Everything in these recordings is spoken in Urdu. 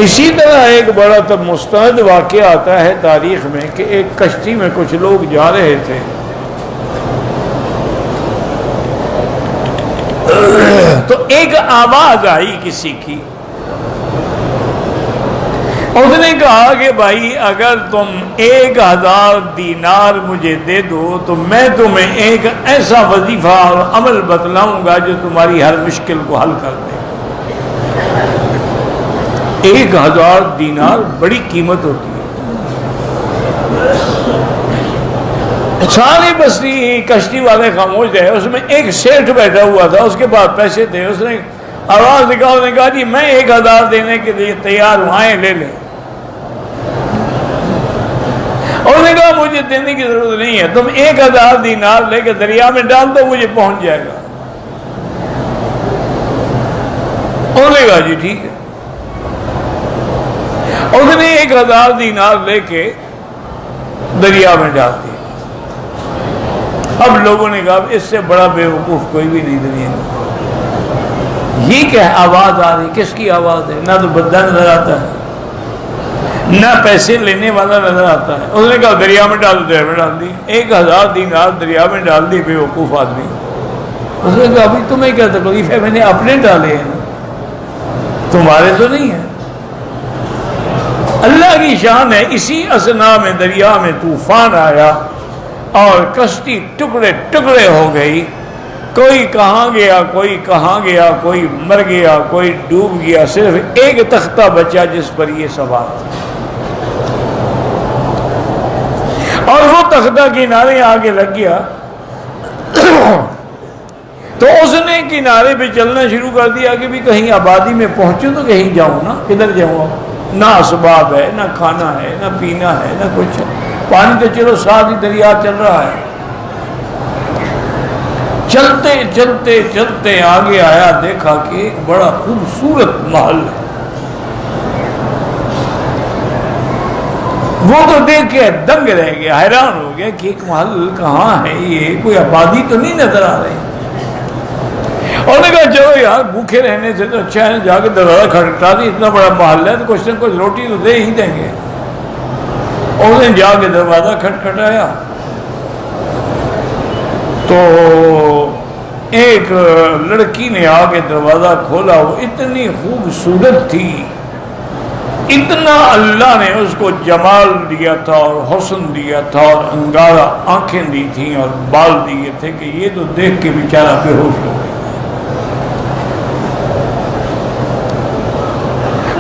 اسی طرح ایک بڑا تب مستند واقعہ آتا ہے تاریخ میں کہ ایک کشتی میں کچھ لوگ جا رہے تھے، تو ایک آواز آئی کسی کی، اس نے کہا کہ بھائی اگر تم 1000 دینار مجھے دے دو تو میں تمہیں ایک ایسا وظیفہ اور عمل بتلاؤں گا جو تمہاری ہر مشکل کو حل کر دے۔ 1000 دینار بڑی قیمت ہوتی ہے۔ سارے بستی کشتی والے خاموش رہے، اس میں ایک سیٹھ بیٹھا ہوا تھا، اس کے پاس پیسے تھے، اس نے آواز نکالا، اس نے کہا جی میں 1000 دینے کے لیے تیار ہوں، آئیں لے لیں۔ اس نے کہا مجھے دینے کی ضرورت نہیں ہے، تم 1000 دینار لے کے دریا میں ڈال دو، مجھے پہنچ جائے گا۔ اس نے کہا جی ٹھیک ہے۔ اس نے 1000 دینار لے کے دریا میں ڈال دیا۔ اب لوگوں نے کہا اس سے بڑا بے وقوف کوئی بھی نہیں دنیا میں۔ یہ کیا آواز آ رہی، کس کی آواز ہے؟ نہ تو بندہ نظر آتا ہے، نہ پیسے لینے والا نظر آتا ہے۔ اس نے کہا دریا میں ڈال دیا، میں ڈال دی 1000 دینار دریا میں ڈال دی، بے وقوف آدمی۔ اس نے کہا ابھی تمہیں کیا تکلیف ہے، میں نے اپنے ڈالے ہیں، تمہارے تو نہیں ہے۔ اللہ کی شان ہے، اسی اثنا میں دریا میں طوفان آیا اور کشتی ٹکڑے ٹکڑے ہو گئی، کوئی کہاں گیا، کوئی کہاں گیا، کوئی مر گیا، کوئی ڈوب گیا، صرف ایک تختہ بچا جس پر یہ سوار تھا، اور وہ تختہ کنارے آگے لگ گیا۔ تو اس نے کنارے پہ چلنا شروع کر دیا کہ بھی کہیں آبادی میں پہنچوں تو کہیں جاؤں نا، کدھر جاؤں؟ نہ اسباب ہے، نہ کھانا ہے، نہ پینا ہے، نہ کچھ ہے، پانی تو چلو ساتھ ہی دریا چل رہا ہے۔ چلتے چلتے چلتے آگے آیا، دیکھا کہ ایک بڑا خوبصورت محل ہے۔ وہ تو دیکھ کے دنگ رہ گیا، حیران ہو گیا کہ ایک محل کہاں ہے، یہ کوئی آبادی تو نہیں نظر آ رہی۔ اور نے کہا چلو یار بھوکے رہنے سے تو اچھا ہے جا کے دروازہ کھٹکھٹا دی، اتنا بڑا محل ہے تو کچھ نہ کچھ روٹی تو دے ہی دیں گے۔ اور نے جا کے دروازہ کھٹکھٹایا تو ایک لڑکی نے آ کے دروازہ کھولا، وہ اتنی خوبصورت تھی، اتنا اللہ نے اس کو جمال دیا تھا اور حسن دیا تھا اور انگارہ آنکھیں دی تھیں اور بال دیے تھے کہ یہ تو دیکھ کے بیچارہ بے ہوش ہو گیا۔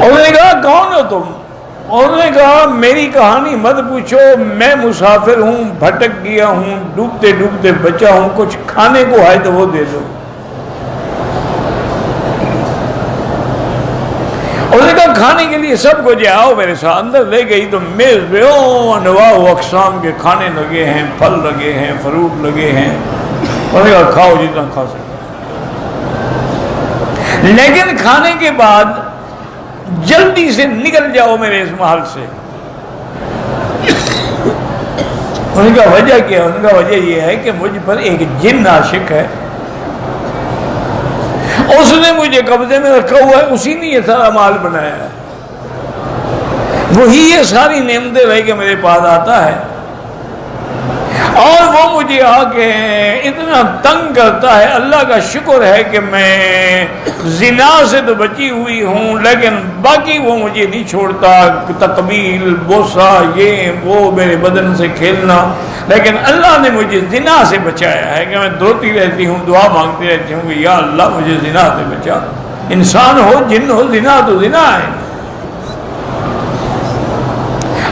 انہوں نے کہا کون ہو تم؟ انہوں نے کہا میری کہانی مت پوچھو، میں مسافر ہوں، بھٹک گیا ہوں، ڈوبتے ڈوبتے بچا ہوں، کچھ کھانے کو ہے تو وہ دے دو۔ انہوں نے کہا کھانے کے لیے سب کچھ آؤ میرے ساتھ۔ اندر لے گئی تو میز پہ انواع و اقسام کے کھانے لگے ہیں، پھل لگے ہیں، فروٹ لگے ہیں۔ انہوں نے کہا کھاؤ جتنا کھا سکتے، لیکن کھانے کے بعد جلدی سے نکل جاؤ میرے اس محل سے۔ انہوں نے کہا وجہ کیا؟ انہوں نے کہا وجہ یہ ہے کہ مجھ پر ایک جن عاشق ہے، اس نے مجھے قبضے میں رکھا ہوا ہے، اسی نے یہ سارا مال بنایا ہے، وہی یہ ساری نعمتیں لے کے میرے پاس آتا ہے، اور وہ مجھے آ کے اتنا تنگ کرتا ہے۔ اللہ کا شکر ہے کہ میں زنا سے تو بچی ہوئی ہوں، لیکن باقی وہ مجھے نہیں چھوڑتا، تقبیل، بوسہ، یہ وہ، میرے بدن سے کھیلنا، لیکن اللہ نے مجھے زنا سے بچایا ہے کہ میں روتی رہتی ہوں، دعا مانگتی رہتی ہوں کہ یا اللہ مجھے زنا سے بچا۔ انسان ہو جن ہو، زنا تو زنا ہے۔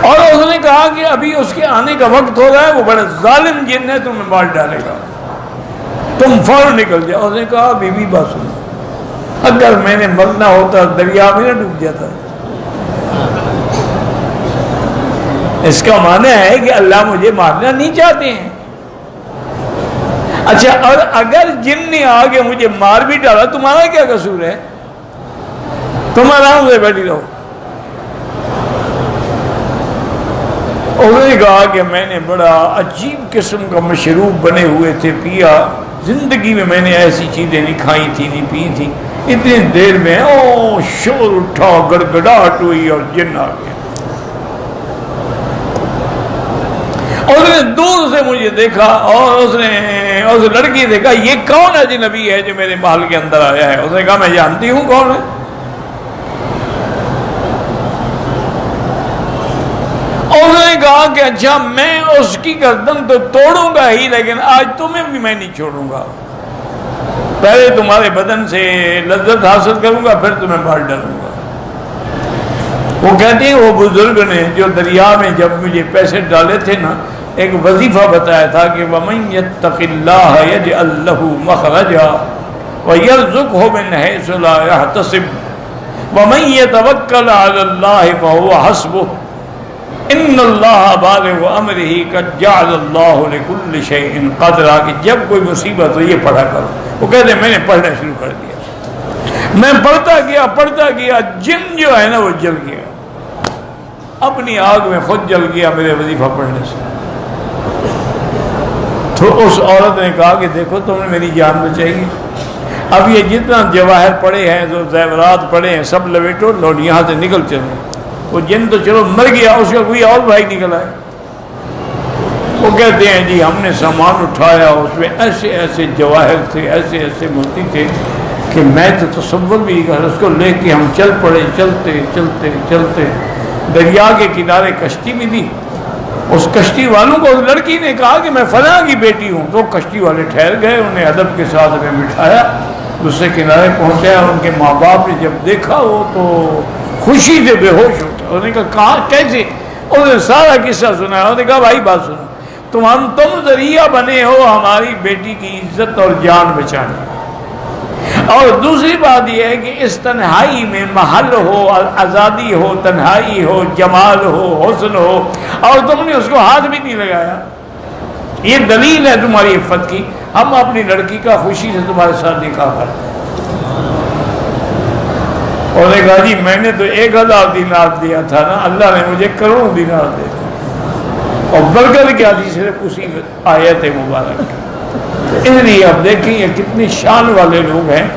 اور اس نے کہا کہ ابھی اس کے آنے کا وقت ہو رہا ہے، وہ بڑا ظالم جن ہے، تمہیں مار ڈالے گا، تم فوراً نکل جاؤ۔ اس نے کہا بی بی بات سنو، اگر میں نے مرنا ہوتا دریا میں نہ ڈوب جاتا۔ اس کا معنی ہے کہ اللہ مجھے مارنا نہیں چاہتے ہیں۔ اچھا، اور اگر جن نے آ کے مجھے مار بھی ڈالا، تمہارا کیا قصور ہے؟ تم آرام سے بیٹھی رہو۔ انہوں نے کہا کہ میں نے بڑا عجیب قسم کا مشروب بنے ہوئے تھے پیا، زندگی میں میں نے ایسی چیزیں نہیں کھائی تھی، نہیں پی تھی، اتنی دیر میں او شور اٹھا، گڑگڑاہٹ ہوئی اور جن آ گیا. اس نے دور سے مجھے دیکھا اور اس نے اس لڑکی دیکھا، یہ کون اجنبی ہے جو میرے محل کے اندر آیا ہے؟ اس نے کہا میں جانتی ہوں کون ہے. اس نے کہا کہ اچھا میں اس کی گردن تو توڑوں گا ہی، لیکن آج تمہیں بھی میں نہیں چھوڑوں گا. پہلے تمہارے بدن سے لذت حاصل کروں گا، پھر تمہیں مار ڈالوں گا. وہ کہتے ہیں وہ بزرگ نے جو دریا میں جب مجھے پیسے ڈالے تھے نا، ایک وظیفہ بتایا تھا کہ وَمَن يَتَّقِ اللَّهَ يَجْعَل لَّهُ مَخْرَجًا وَيَرْزُقْهُ مِنْ حَيْثُ لَا يَحْتَسِبُ وَمَن يَتَوَكَّلْ عَلَى اللَّهِ فَهُوَ حَسْبُهُ إِنَّ اللَّهَ بَالِغُ أَمْرِهِ قَدْ جَعَلَ اللَّهُ لِكُلِّ شَيْءٍ قَدْرًا. کہ جب کوئی مصیبت ہو یہ پڑھا کرو. وہ کہتے ہیں میں نے پڑھنا شروع کر دیا، میں پڑھتا گیا، جن جو ہے نا وہ جل گیا، اپنی آگ میں خود جل گیا میرے وظیفہ پڑھنے سے. تو اس عورت نے کہا کہ دیکھو تم نے میری جان بچائی. اب یہ جتنا جواہر پڑے ہیں، جو زیورات پڑے ہیں، سب لپیٹو، لوٹ یہاں سے نکل چلو. وہ جن تو چلو مر گیا، اس کا کوئی اور بھائی نکل آئے. وہ کہتے ہیں جی ہم نے سامان اٹھایا، اس میں ایسے ایسے جواہر تھے، ایسے ایسے موتی تھے کہ میں تو تصور بھی نہیں کر. اس کو لے کے ہم چل پڑے، چلتے چلتے چلتے دریا کے کنارے کشتی بھی دی. اس کشتی والوں کو اس لڑکی نے کہا کہ میں فلاں کی بیٹی ہوں. تو کشتی والے ٹھہر گئے، انہیں ادب کے ساتھ ہمیں بٹھایا، دوسرے کنارے پہنچایا. ان کے ماں باپ نے جب دیکھا وہ تو خوشی سے بے ہوش ہو گیا. انہوں نے کہا کہاں کیسے؟ انہوں نے سارا قصہ سنا. انہوں نے کہا بھائی بات سنو، تم ذریعہ بنے ہو ہماری بیٹی کی عزت اور جان بچانے. اور دوسری بات یہ ہے کہ اس تنہائی میں محل ہو، آزادی ہو، تنہائی ہو، جمال ہو، حسن ہو، اور تم نے اس کو ہاتھ بھی نہیں لگایا. یہ دلیل ہے تمہاری عفت کی. ہم اپنی لڑکی کا خوشی سے تمہارے ساتھ نکاح کرتے ہیں. اور نے کہا جی میں نے تو 1000 دینار دیا تھا نا، اللہ نے مجھے کروڑوں دینار دے دیا. اور برکت کیا تھی صرف اسی آیت مبارک. اس لیے اب دیکھیں یہ کتنی شان والے لوگ ہیں.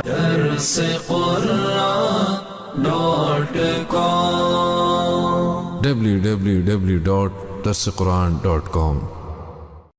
www.darsequran.com